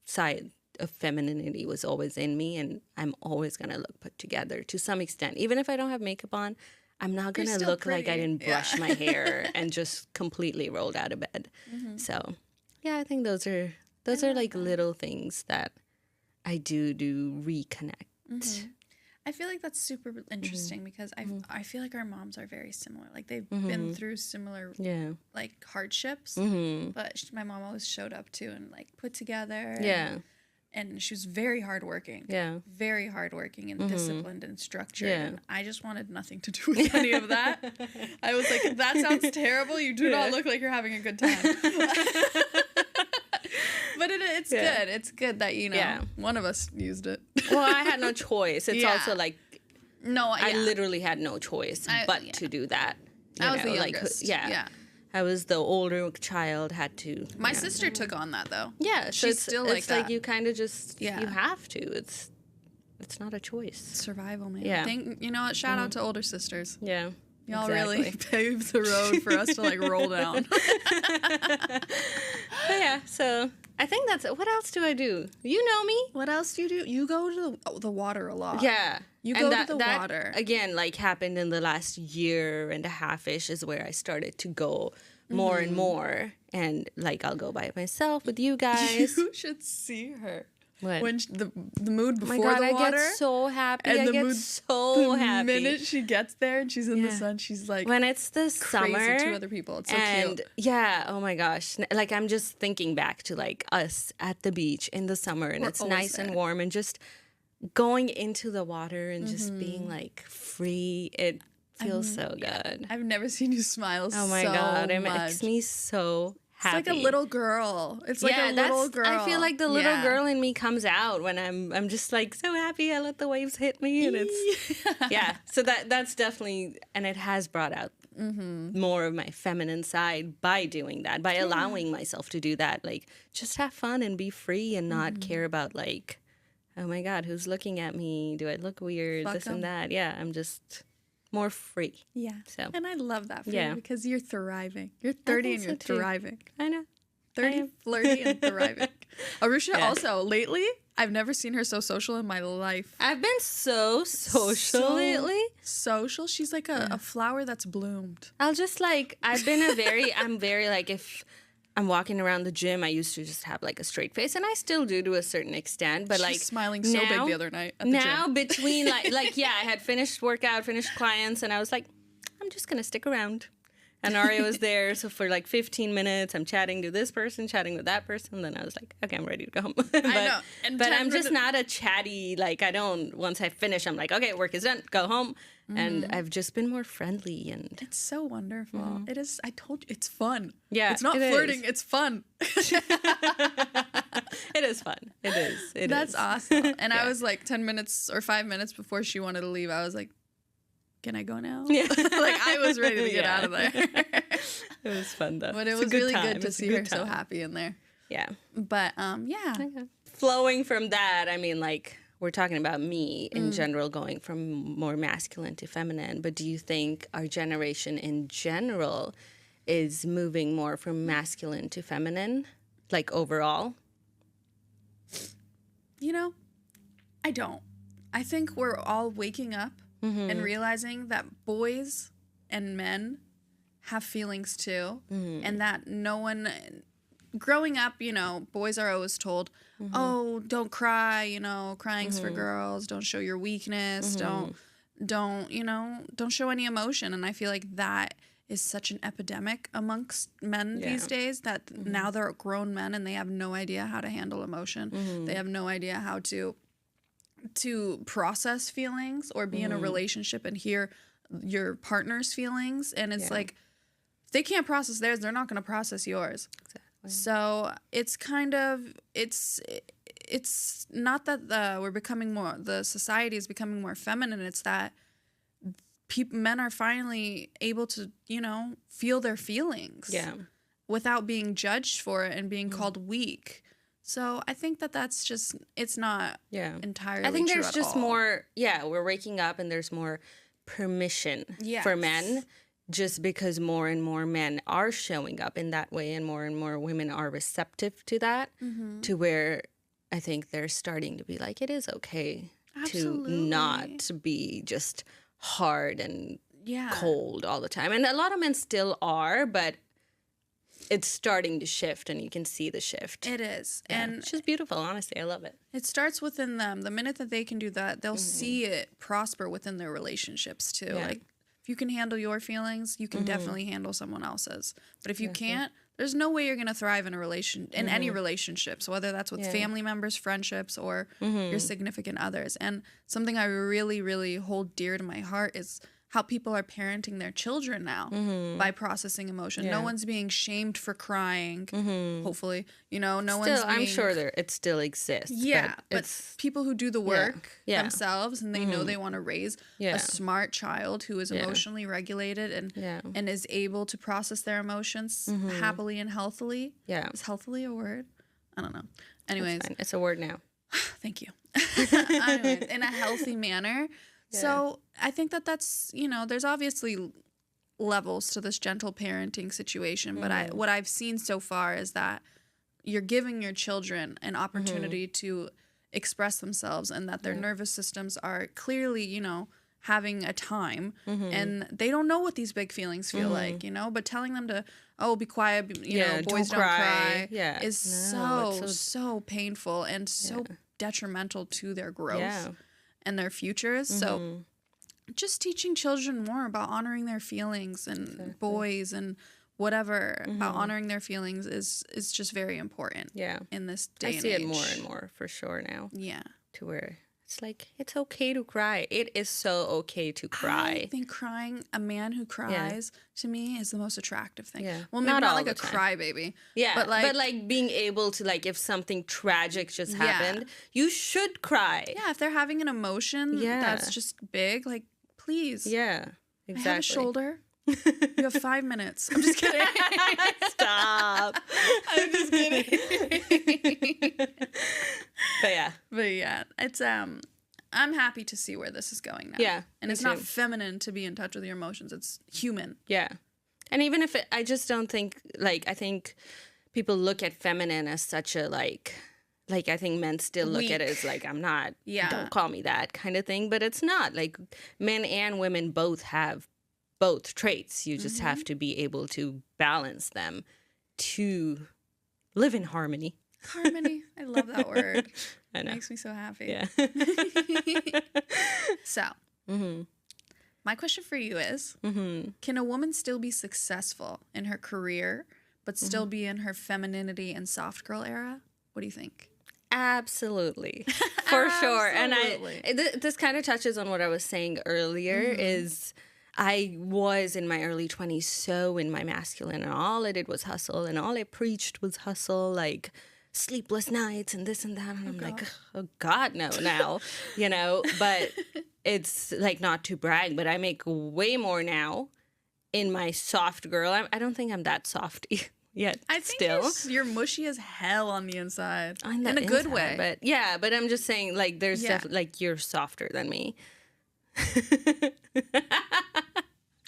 Speaker 2: side of femininity was always in me. And I'm always going to look put together to some extent. Even if I don't have makeup on, I'm not going to look pretty. Like I didn't brush my hair and just completely rolled out of bed. So, yeah, I think those are like little things that I do reconnect.
Speaker 1: I feel like that's super interesting because I feel like our moms are very similar. Like they've been through similar like hardships, but my mom always showed up too and like put together. And she was very hardworking. Very hardworking and disciplined and structured. And I just wanted nothing to do with any of that. I was like, that sounds terrible. You do not look like you're having a good time. But it's good. It's good that, one of us used it.
Speaker 2: Well, I had no choice. It's also like, I literally had no choice but to do that.
Speaker 1: I was the youngest.
Speaker 2: I was the older child, had to.
Speaker 1: My sister took on that, though.
Speaker 2: Yeah. So
Speaker 1: she's still like that.
Speaker 2: It's like you kind of just, you have to. It's not a choice.
Speaker 1: Survival, man.
Speaker 2: Yeah.
Speaker 1: You know what? Shout out to older sisters.
Speaker 2: Yeah.
Speaker 1: Y'all really paved the road for us to like roll down.
Speaker 2: But yeah, so I think that's it. What else do I do? You know me.
Speaker 1: What else do you do? You go to the water a lot.
Speaker 2: Yeah.
Speaker 1: You go to the water.
Speaker 2: Again, like happened in the last year and a half-ish is where I started to go more and more. And like I'll go by myself with you guys.
Speaker 1: You should see her.
Speaker 2: What?
Speaker 1: When the mood before
Speaker 2: the water.
Speaker 1: I
Speaker 2: get so happy. I get so happy.
Speaker 1: The minute she gets there and she's in the sun, she's like
Speaker 2: when it's the
Speaker 1: crazy
Speaker 2: summer
Speaker 1: to other people. It's so
Speaker 2: and
Speaker 1: cute.
Speaker 2: Yeah, oh my gosh. Like I'm just thinking back to like us at the beach in the summer and it's nice and warm and just going into the water and just being like free. It feels so good.
Speaker 1: I've never seen you smile so much.
Speaker 2: Oh my God, it makes me so happy.
Speaker 1: It's like a little girl. It's like a little girl.
Speaker 2: I feel like the little girl in me comes out when I'm just like so happy. I let the waves hit me, and it's So that's definitely, and it has brought out more of my feminine side by doing that, by allowing myself to do that. Like just have fun and be free and not care about like, oh my God, who's looking at me? Do I look weird? This and that. Yeah, I'm just more free.
Speaker 1: Yeah.
Speaker 2: So.
Speaker 1: And I love that for you because you're thriving. You're 30 and you're thriving.
Speaker 2: I know.
Speaker 1: 30, flirty, and thriving. Arusha also, lately, I've never seen her so social in my life.
Speaker 2: I've been so social lately.
Speaker 1: Social? She's like a flower that's bloomed.
Speaker 2: I'll just like, I'm very like, if I'm walking around the gym, I used to just have like a straight face, and I still do to a certain extent. But
Speaker 1: she's smiling so big the other night at the
Speaker 2: now
Speaker 1: gym.
Speaker 2: Between I had finished workout, finished clients, and I was like, I'm I'm just going to stick around. And Aria was there. So for like 15 minutes, I'm chatting to this person, chatting with that person. Then I was like, okay, I'm ready to go home.
Speaker 1: I know. And
Speaker 2: but I'm just not a chatty, like I don't, once I finish, I'm like, okay, work is done, go home. And I've just been more friendly. And
Speaker 1: it's so wonderful. It is. I told you, it's fun.
Speaker 2: Yeah,
Speaker 1: it's not
Speaker 2: it
Speaker 1: flirting.
Speaker 2: is.
Speaker 1: It's fun.
Speaker 2: It is fun. It is.
Speaker 1: That's awesome. And I was like 10 minutes or 5 minutes before she wanted to leave. I was like, can I go now?
Speaker 2: Yeah.
Speaker 1: Like I was ready to get out of there.
Speaker 2: It was fun though.
Speaker 1: But it
Speaker 2: It's
Speaker 1: was
Speaker 2: a good
Speaker 1: really
Speaker 2: time.
Speaker 1: good to
Speaker 2: It's a
Speaker 1: see
Speaker 2: good
Speaker 1: her so
Speaker 2: time.
Speaker 1: happy in there.
Speaker 2: Yeah.
Speaker 1: But yeah.
Speaker 2: Okay. Flowing from that, I mean, like, we're talking about me in general going from more masculine to feminine, but do you think our generation in general is moving more from masculine to feminine, like overall?
Speaker 1: You know, I don't. I think we're all waking up and realizing that boys and men have feelings too, and that no one, growing up, you know, boys are always told, oh, don't cry, you know, crying's for girls, don't show your weakness, don't, you know, don't show any emotion. And I feel like that is such an epidemic amongst men these days that now they're grown men and they have no idea how to handle emotion. They have no idea how to process feelings or be in a relationship and hear your partner's feelings. And it's like, if they can't process theirs, they're not going to process yours. Exactly. So it's kind of, it's not that the society is becoming more feminine. It's that men are finally able to, you know, feel their feelings without being judged for it and being called weak. So I think that's just, it's not entirely
Speaker 2: I think
Speaker 1: true
Speaker 2: there's
Speaker 1: at
Speaker 2: just
Speaker 1: all.
Speaker 2: more, we're waking up and there's more permission for men, just because more and more men are showing up in that way and more women are receptive to that, to where I think they're starting to be like, it is okay to not be just hard and cold all the time. And a lot of men still are, but it's starting to shift and you can see the shift.
Speaker 1: It is.
Speaker 2: Yeah.
Speaker 1: And
Speaker 2: it's just beautiful, honestly. I love it.
Speaker 1: it starts within them. The minute that they can do that, they'll see it prosper within their relationships too.
Speaker 2: Yeah.
Speaker 1: Like if you can handle your feelings, you can definitely handle someone else's. But if you can't, there's no way you're going to thrive in any relationships, whether that's with family members, friendships, or your significant others. And something I really, really hold dear to my heart is how people are parenting their children now by processing emotion.
Speaker 2: Yeah.
Speaker 1: No one's being shamed for crying, hopefully. You know, no
Speaker 2: Still,
Speaker 1: one's being...
Speaker 2: I'm sure it still exists.
Speaker 1: Yeah, but
Speaker 2: it's
Speaker 1: people who do the work
Speaker 2: Yeah.
Speaker 1: themselves and they know they want to raise a smart child who is emotionally regulated and is able to process their emotions happily and healthily.
Speaker 2: Yeah.
Speaker 1: Is healthily a word? I don't know. Anyways,
Speaker 2: It's fine. It's a word now.
Speaker 1: thank you. Anyways, in a healthy manner. So I think that's, you know, there's obviously levels to this gentle parenting situation, but what I've seen so far is that you're giving your children an opportunity to express themselves and that their nervous systems are clearly, you know, having a time and they don't know what these big feelings feel like, you know, but telling them to, be quiet, you know, boys don't cry is so painful and so detrimental to their growth and their futures. So just teaching children more about honoring their feelings and boys and whatever about honoring their feelings is just very important in this day and age.
Speaker 2: I see it more and more for sure now.
Speaker 1: Yeah.
Speaker 2: To where it's like, it's okay to cry. It is so okay to cry.
Speaker 1: I think crying, a man who cries to me is the most attractive thing.
Speaker 2: Yeah.
Speaker 1: Well, maybe not
Speaker 2: Not all
Speaker 1: like
Speaker 2: the
Speaker 1: a
Speaker 2: time.
Speaker 1: crybaby.
Speaker 2: Yeah,
Speaker 1: But like
Speaker 2: being able to, like, if something tragic just happened, you should cry.
Speaker 1: yeah, if they're having an emotion
Speaker 2: Yeah.
Speaker 1: that's just big, like, please.
Speaker 2: Yeah,
Speaker 1: I
Speaker 2: exactly.
Speaker 1: have a shoulder. You have 5 minutes. I'm just kidding.
Speaker 2: Stop.
Speaker 1: I'm just kidding.
Speaker 2: But
Speaker 1: yeah, it's I'm happy to see where this is going now.
Speaker 2: Yeah,
Speaker 1: And
Speaker 2: me
Speaker 1: it's not
Speaker 2: too.
Speaker 1: feminine to be in touch with your emotions. It's human.
Speaker 2: Yeah. And even if I just don't think, like, I think people look at feminine as such a, like I think men still look at it as, like, I'm not, don't call me that kind of thing. But it's not. Like, men and women both have both traits. You just have to be able to balance them to live in harmony.
Speaker 1: Harmony. I love that word.
Speaker 2: I know.
Speaker 1: Makes me so happy.
Speaker 2: Yeah.
Speaker 1: So, My question for you is, can a woman still be successful in her career, but still be in her femininity and soft girl era? What do you think?
Speaker 2: Absolutely. For sure. And
Speaker 1: Absolutely.
Speaker 2: this kind of touches on what I was saying earlier is I was in my early 20s so in my masculine, and all I did was hustle, and all I preached was hustle, like sleepless nights and this and that. And I'm like, oh God, no, now, you know, but it's like, not to brag, but I make way more now in my soft girl. I don't think I'm that softy yet.
Speaker 1: I think
Speaker 2: still.
Speaker 1: you're mushy as hell on the inside.
Speaker 2: On the
Speaker 1: in a good
Speaker 2: inside,
Speaker 1: way.
Speaker 2: But yeah, but I'm just saying, like, there's
Speaker 1: Yeah.
Speaker 2: definitely, like, you're softer than me.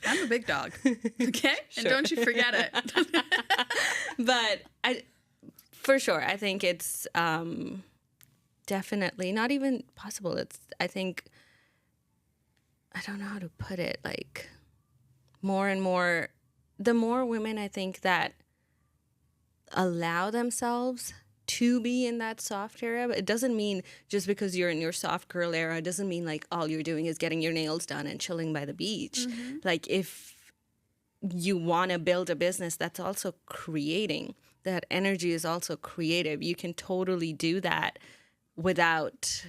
Speaker 1: I'm a big dog. Okay? And don't you forget it.
Speaker 2: But for sure, I think it's definitely not even possible. I think, I don't know how to put it, like, more and more, the more women I think that allow themselves to be in that soft era, but it doesn't mean just because you're in your soft girl era, it doesn't mean like all you're doing is getting your nails done and chilling by the beach. Like, if you want to build a business, that's also creating. That energy is also creative. You can totally do that without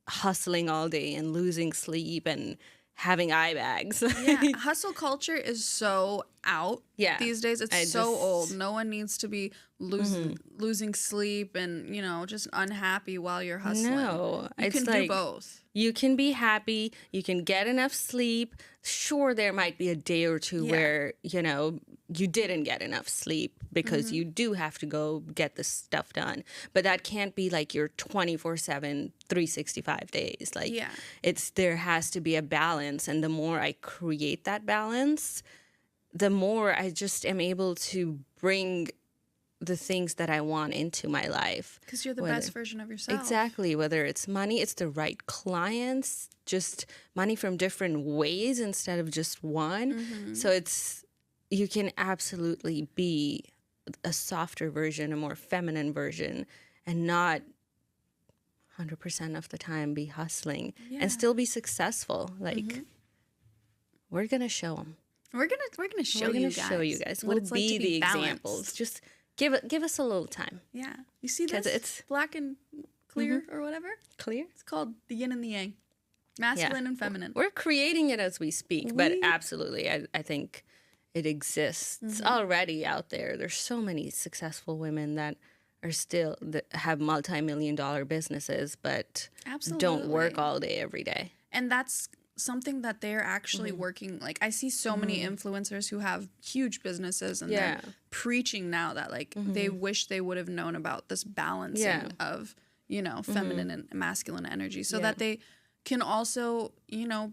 Speaker 2: hustling all day and losing sleep and having eye bags.
Speaker 1: Yeah, hustle culture is so out these days. It's so old. No one needs to be losing sleep and, you know, just unhappy while you're hustling.
Speaker 2: No,
Speaker 1: you
Speaker 2: it's
Speaker 1: can
Speaker 2: like,
Speaker 1: do both.
Speaker 2: You can be happy. You can get enough sleep. Sure, there might be a day or two where, you know, you didn't get enough sleep because you do have to go get this stuff done. But that can't be like your 24/7, 365 days. Like, there has to be a balance. And the more I create that balance, the more I just am able to bring the things that I want into my life.
Speaker 1: Because you're the best version of yourself.
Speaker 2: Exactly. Whether it's money, it's the right clients, just money from different ways instead of just one. So you can absolutely be a softer version, a more feminine version, and not 100% of the time be hustling and still be successful. Like, we're going to show them.
Speaker 1: We're gonna show you guys.
Speaker 2: Show you guys.
Speaker 1: What
Speaker 2: We'll
Speaker 1: it's like
Speaker 2: be
Speaker 1: to
Speaker 2: the
Speaker 1: be
Speaker 2: examples.
Speaker 1: balanced.
Speaker 2: Just give us a little time.
Speaker 1: Yeah. You see
Speaker 2: 'Cause
Speaker 1: this?
Speaker 2: it's
Speaker 1: black and clear or whatever?
Speaker 2: Clear?
Speaker 1: It's called the yin and the yang. Masculine and feminine.
Speaker 2: We're creating it as we speak, but absolutely, I think it exists already out there. There's so many successful women that are still that have multi-million-dollar businesses, but don't work all day every day.
Speaker 1: And that's something that they're actually working. Like, I see so many influencers who have huge businesses and they're preaching now that, like, they wish they would have known about this balancing of, you know, feminine and masculine energy so that they can also, you know,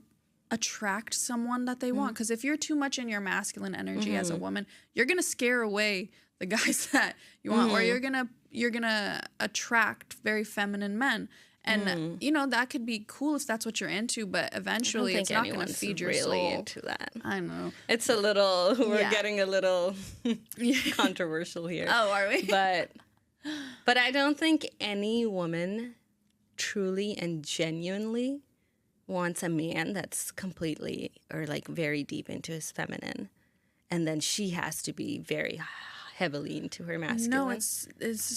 Speaker 1: attract someone that they want. Because if you're too much in your masculine energy as a woman, you're gonna scare away the guys that you want, or you're gonna attract very feminine men. And you know, that could be cool if that's what you're into, but eventually it's not going to feed your
Speaker 2: really
Speaker 1: soul.
Speaker 2: into that.
Speaker 1: I know.
Speaker 2: It's a little. We're getting a little controversial here.
Speaker 1: Oh, are we?
Speaker 2: But I don't think any woman truly and genuinely wants a man that's completely or like very deep into his feminine, and then she has to be very heavily into her masculine.
Speaker 1: No, it's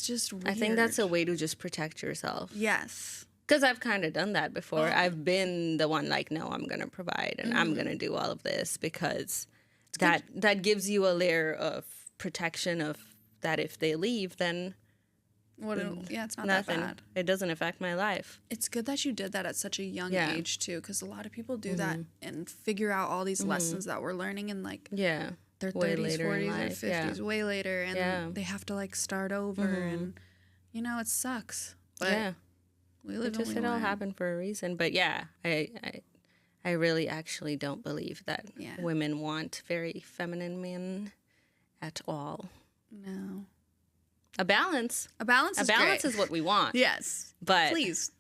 Speaker 1: just weird.
Speaker 2: I think that's a way to just protect yourself.
Speaker 1: Yes.
Speaker 2: Because I've kind of done that before. I've been the one like, no, I'm going to provide and I'm going to do all of this because that gives you a layer of protection of that if they leave, then
Speaker 1: it's not
Speaker 2: nothing.
Speaker 1: that bad.
Speaker 2: It doesn't affect my life.
Speaker 1: It's good that you did that at such a young age too, because a lot of people do that and figure out all these lessons that we're learning in like their 30s, 40s, or 50s, way later, and they have to like start over, and you know it sucks. But we live and we
Speaker 2: It all
Speaker 1: learn.
Speaker 2: happened for a reason. But yeah, I really actually don't believe that women want very feminine men at all.
Speaker 1: No.
Speaker 2: A balance.
Speaker 1: A balance is great.
Speaker 2: is what we want.
Speaker 1: Yes.
Speaker 2: But
Speaker 1: please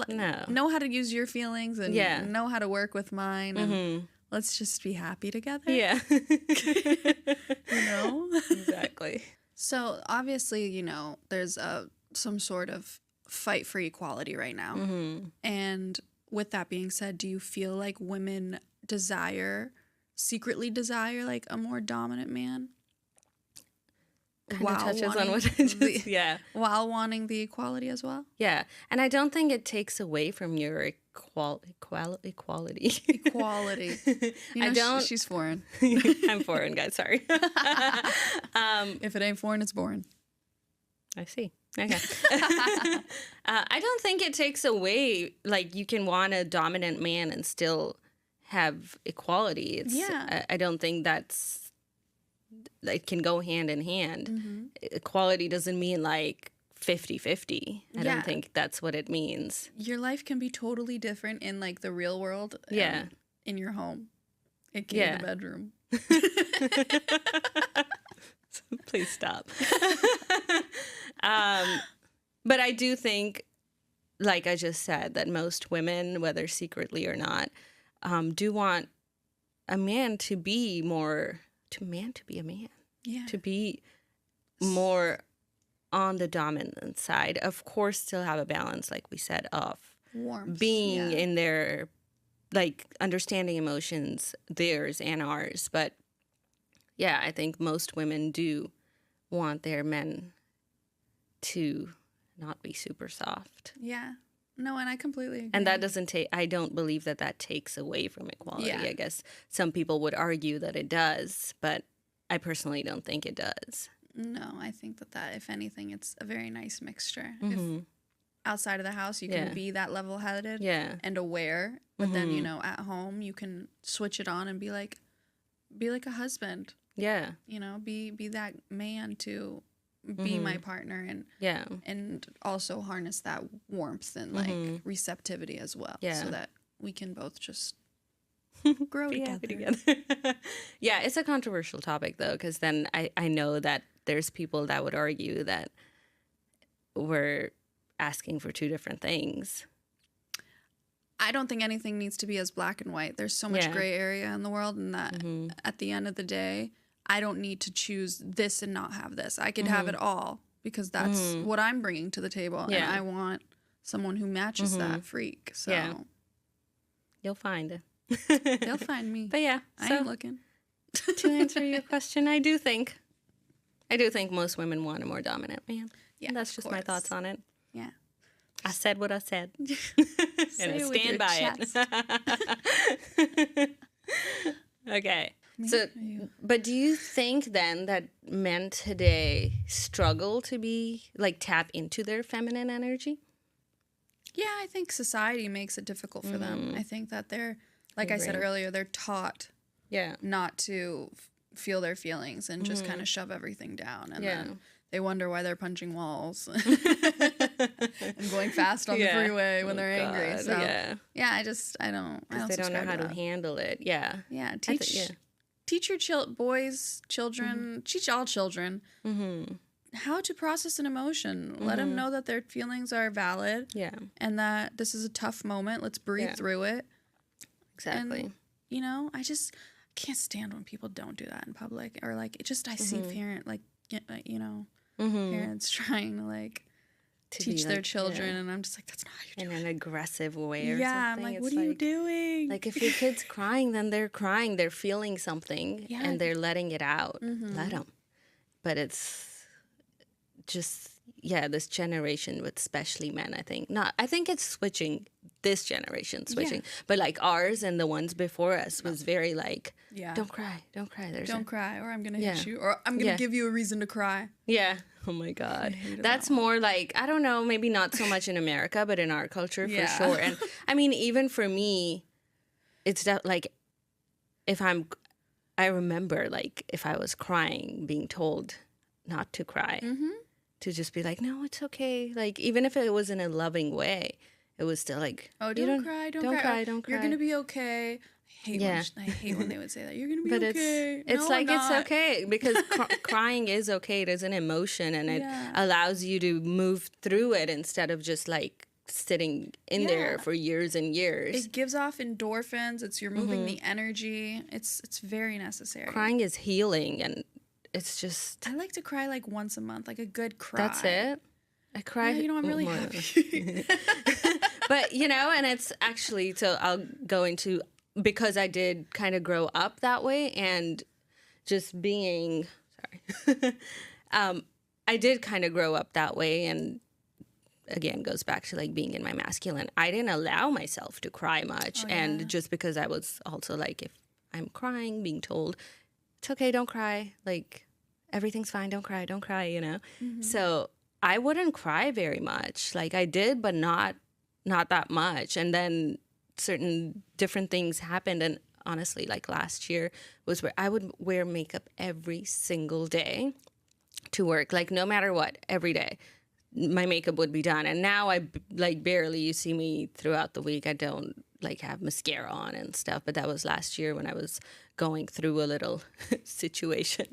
Speaker 2: no.
Speaker 1: know how to use your feelings and know how to work with mine, and let's just be happy together.
Speaker 2: Yeah.
Speaker 1: You know?
Speaker 2: Exactly.
Speaker 1: So obviously, you know, there's some sort of fight for equality right now. And with that being said, do you feel like women secretly desire like a more dominant man.
Speaker 2: Kind of touches on what I just, yeah.
Speaker 1: While wanting the equality as well.
Speaker 2: Yeah. And I don't think it takes away from your equality.
Speaker 1: Equality. You know,
Speaker 2: I don't.
Speaker 1: She's foreign.
Speaker 2: I'm foreign, guys. Sorry.
Speaker 1: If it ain't foreign, it's boring.
Speaker 2: I see. Okay. I don't think it takes away, like, you can want a dominant man and still have equality. I don't think it can go hand in hand.
Speaker 1: Mm-hmm.
Speaker 2: Equality doesn't mean like 50-50. I don't think that's what it means.
Speaker 1: Your life can be totally different in like the real world.
Speaker 2: Yeah.
Speaker 1: In your home. AKA the bedroom.
Speaker 2: Please stop. But I do think, like I just said, that most women, whether secretly or not, do want a man to be more, to be a man.
Speaker 1: Yeah.
Speaker 2: To be more on the dominant side. Of course, still have a balance, like we said, of
Speaker 1: warmth,
Speaker 2: being in their, like, understanding emotions, theirs and ours. But yeah, I think most women do want their men to not be super soft.
Speaker 1: Yeah. No, and I completely agree.
Speaker 2: And that doesn't I don't believe that takes away from equality.
Speaker 1: Yeah.
Speaker 2: I guess some people would argue that it does, but I personally don't think it does.
Speaker 1: No, I think that if anything, it's a very nice mixture.
Speaker 2: Mm-hmm.
Speaker 1: If outside of the house, you can be that level-headed and aware, but then, you know, at home, you can switch it on and be like a husband.
Speaker 2: Yeah.
Speaker 1: You know, be that man to be my partner and also harness that warmth and like receptivity as well.
Speaker 2: Yeah.
Speaker 1: So that we can both just grow together.
Speaker 2: Yeah, it's a controversial topic though, because then I know that there's people that would argue that we're asking for two different things.
Speaker 1: I don't think anything needs to be as black and white. There's so much gray area in the world, and that at the end of the day, I don't need to choose this and not have this. I could have it all because that's what I'm bringing to the table. And I want someone who matches that freak. So
Speaker 2: you'll find
Speaker 1: they'll find me.
Speaker 2: But yeah,
Speaker 1: I am looking.
Speaker 2: To answer your question, I do think most women want a more dominant man. Yeah, and that's just my thoughts on it.
Speaker 1: Yeah.
Speaker 2: I said what I said. And I stand by it. Okay. So, but do you think then that men today struggle to be, like, tap into their feminine energy?
Speaker 1: Yeah, I think society makes it difficult for them. I think that they're, like I said earlier, they're taught not to feel their feelings and just kind of shove everything down. And then they wonder why they're punching walls and going fast on the freeway when they're angry. So, I don't
Speaker 2: They don't know how to handle it. Yeah.
Speaker 1: Yeah, teach your children, teach all children how to process an emotion. Let them know that their feelings are valid. Yeah. And that this is a tough moment. Let's breathe through it.
Speaker 2: Exactly.
Speaker 1: And, you know, I just can't stand when people don't do that in public. Or, like, I see parents trying to, like, teach their children, and I'm just like, that's not how you do it.
Speaker 2: In an aggressive way or something.
Speaker 1: Yeah, I'm like, what are you doing?
Speaker 2: Like, if your kid's crying, then they're crying. They're feeling something, and they're letting it out. Let them. But it's just, this generation with especially men, I think. I think it's switching, this generation switching. Yeah. But, like, ours and the ones before us was very, like, don't cry. Don't cry.
Speaker 1: Don't cry, or I'm going to hit you, or I'm going to give you a reason to cry.
Speaker 2: Yeah. Oh my God. That's more like, I don't know, maybe not so much in America, but in our culture for sure. And I mean, even for me, it's that, like, I remember, like, if I was crying, being told not to cry, to just be like, no, it's okay. Like, even if it was in a loving way, it was still like,
Speaker 1: oh, don't cry. Don't cry. You're going to be okay. I hate when they would say that. You're going to be okay.
Speaker 2: It's it's okay because crying is okay. It is an emotion, and it allows you to move through it instead of just, like, sitting in there for years and years.
Speaker 1: It gives off endorphins. You're moving the energy. It's very necessary.
Speaker 2: Crying is healing, and it's just...
Speaker 1: I like to cry, like, once a month, like a good cry.
Speaker 2: That's it? I cry...
Speaker 1: Yeah, I'm really happy.
Speaker 2: But, you know, and it's actually... So I'll go into... because I did kind of grow up that way and just being, sorry, I did kind of grow up that way, and again goes back to like being in my masculine. I didn't allow myself to cry much, and just because I was also like, if I'm crying, being told it's okay, don't cry, like everything's fine, don't cry, you know. So I wouldn't cry very much. Like I did, but not that much. And then certain different things happened, and honestly, like last year was where I would wear makeup every single day to work, like no matter what, every day my makeup would be done. And now I like barely, you see me throughout the week, I don't like have mascara on and stuff, but that was last year when I was going through a little situation.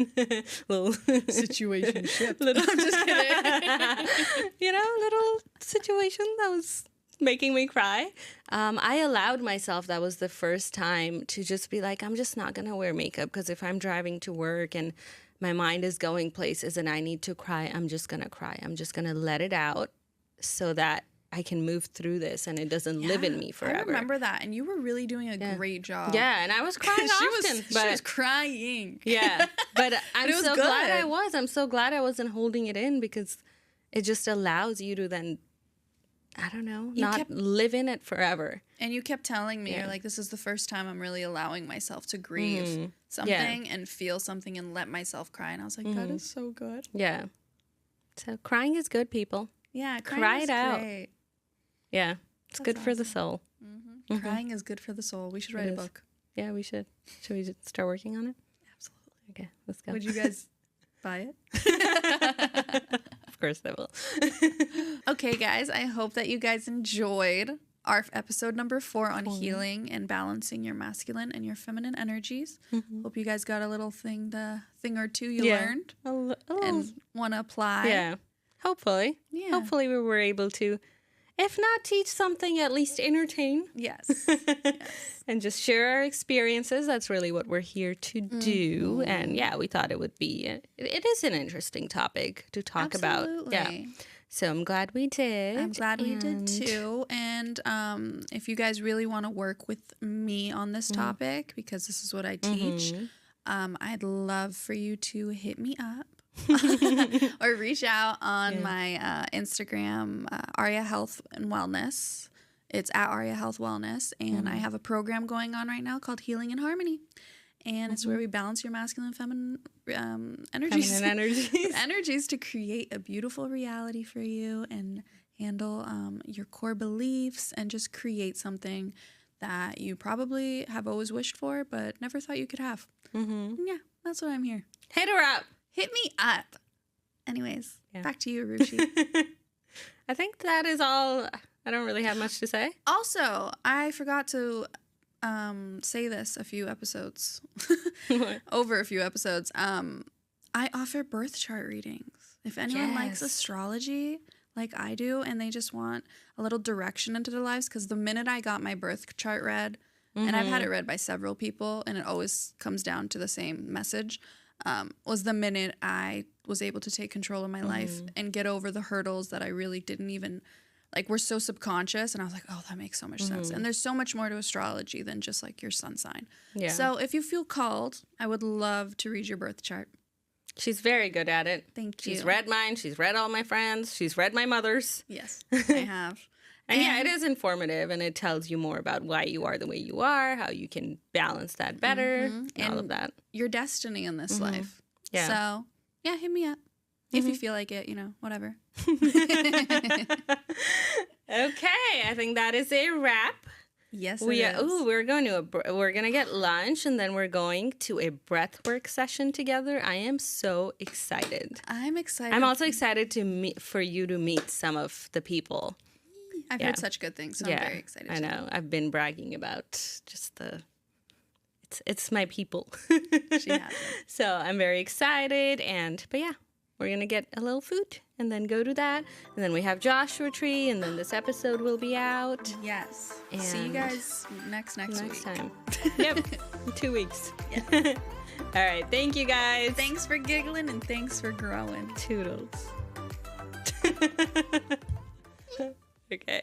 Speaker 2: little
Speaker 1: Situationship.
Speaker 2: little, I'm just kidding. You know, little situation that was making me cry. I allowed myself, that was the first time, to just be like, I'm just not gonna wear makeup, because if I'm driving to work and my mind is going places and I need to cry, I'm just gonna cry. I'm just gonna let it out so that I can move through this and it doesn't live in me forever.
Speaker 1: I remember that, and you were really doing a great job.
Speaker 2: Yeah, and I was crying often.
Speaker 1: She was crying.
Speaker 2: Yeah, but I'm
Speaker 1: was
Speaker 2: so
Speaker 1: good.
Speaker 2: glad I was. I'm so glad I wasn't holding it in, because it just allows you to then, I don't know, not live in it forever.
Speaker 1: And you kept telling me, you're like, this is the first time I'm really allowing myself to grieve something and feel something and let myself cry. And I was like, that is so good.
Speaker 2: Yeah. So crying is good, people.
Speaker 1: Yeah,
Speaker 2: cry it out.
Speaker 1: Great.
Speaker 2: Yeah, it's good for the soul.
Speaker 1: Crying is good for the soul. We should write a book.
Speaker 2: Yeah, we should. Should we just start working on it?
Speaker 1: Absolutely.
Speaker 2: Okay, let's go.
Speaker 1: Would you guys buy it?
Speaker 2: Of course I will.
Speaker 1: Okay, guys, I hope that you guys enjoyed our episode number 4 on healing and balancing your masculine and your feminine energies. Hope you guys got a little thing or two you learned and want to apply.
Speaker 2: Yeah, hopefully.
Speaker 1: Yeah.
Speaker 2: Hopefully we were able to, if not teach something, at least entertain.
Speaker 1: Yes.
Speaker 2: And just share our experiences. That's really what we're here to do. And yeah, we thought it would be, it is an interesting topic to talk about. Yeah. So I'm glad we did.
Speaker 1: I'm glad we did too. And if you guys really want to work with me on this topic, because this is what I teach, I'd love for you to hit me up. Or reach out on my Instagram, Aria Health and Wellness. It's at Aria Health Wellness, and I have a program going on right now called Healing in Harmony, and it's where we balance your masculine and feminine energies, energies to create a beautiful reality for you and handle your core beliefs and just create something that you probably have always wished for but never thought you could have. Yeah, that's what I'm here.
Speaker 2: Hit her up.
Speaker 1: Hit me up. Anyways, back to you, Ruchi.
Speaker 2: I think that is all. I don't really have much to say.
Speaker 1: Also, I forgot to say this a few episodes, over a few episodes. I offer birth chart readings. If anyone likes astrology like I do and they just want a little direction into their lives, because the minute I got my birth chart read, and I've had it read by several people, and it always comes down to the same message, was the minute I was able to take control of my life and get over the hurdles that I really didn't even, like, were so subconscious. And I was like, oh, that makes so much sense. And there's so much more to astrology than just like your sun sign. Yeah. So if you feel called, I would love to read your birth chart.
Speaker 2: She's very good at it.
Speaker 1: Thank you.
Speaker 2: She's read mine. She's read all my friends. She's read my mother's.
Speaker 1: Yes, I have.
Speaker 2: And yeah, it is informative, and it tells you more about why you are the way you are, how you can balance that better, and all of that.
Speaker 1: Your destiny in this life.
Speaker 2: Yeah.
Speaker 1: So, yeah, hit me up. If you feel like it, whatever.
Speaker 2: Okay, I think that is a wrap.
Speaker 1: Yes,
Speaker 2: we're gonna get lunch, and then we're going to a breathwork session together. I am so excited.
Speaker 1: I'm excited.
Speaker 2: I'm also excited for you to meet some of the people.
Speaker 1: I've heard such good things, so I'm very excited.
Speaker 2: I know. I've been bragging about just it's my people.
Speaker 1: She has it.
Speaker 2: So I'm very excited, but yeah, we're gonna get a little food and then go to that, and then we have Joshua Tree, and then this episode will be out.
Speaker 1: Yes. And see you guys next week.
Speaker 2: Time. Yep. In 2 weeks. Yeah. All right. Thank you, guys.
Speaker 1: Thanks for giggling and thanks for growing.
Speaker 2: Toodles. Okay.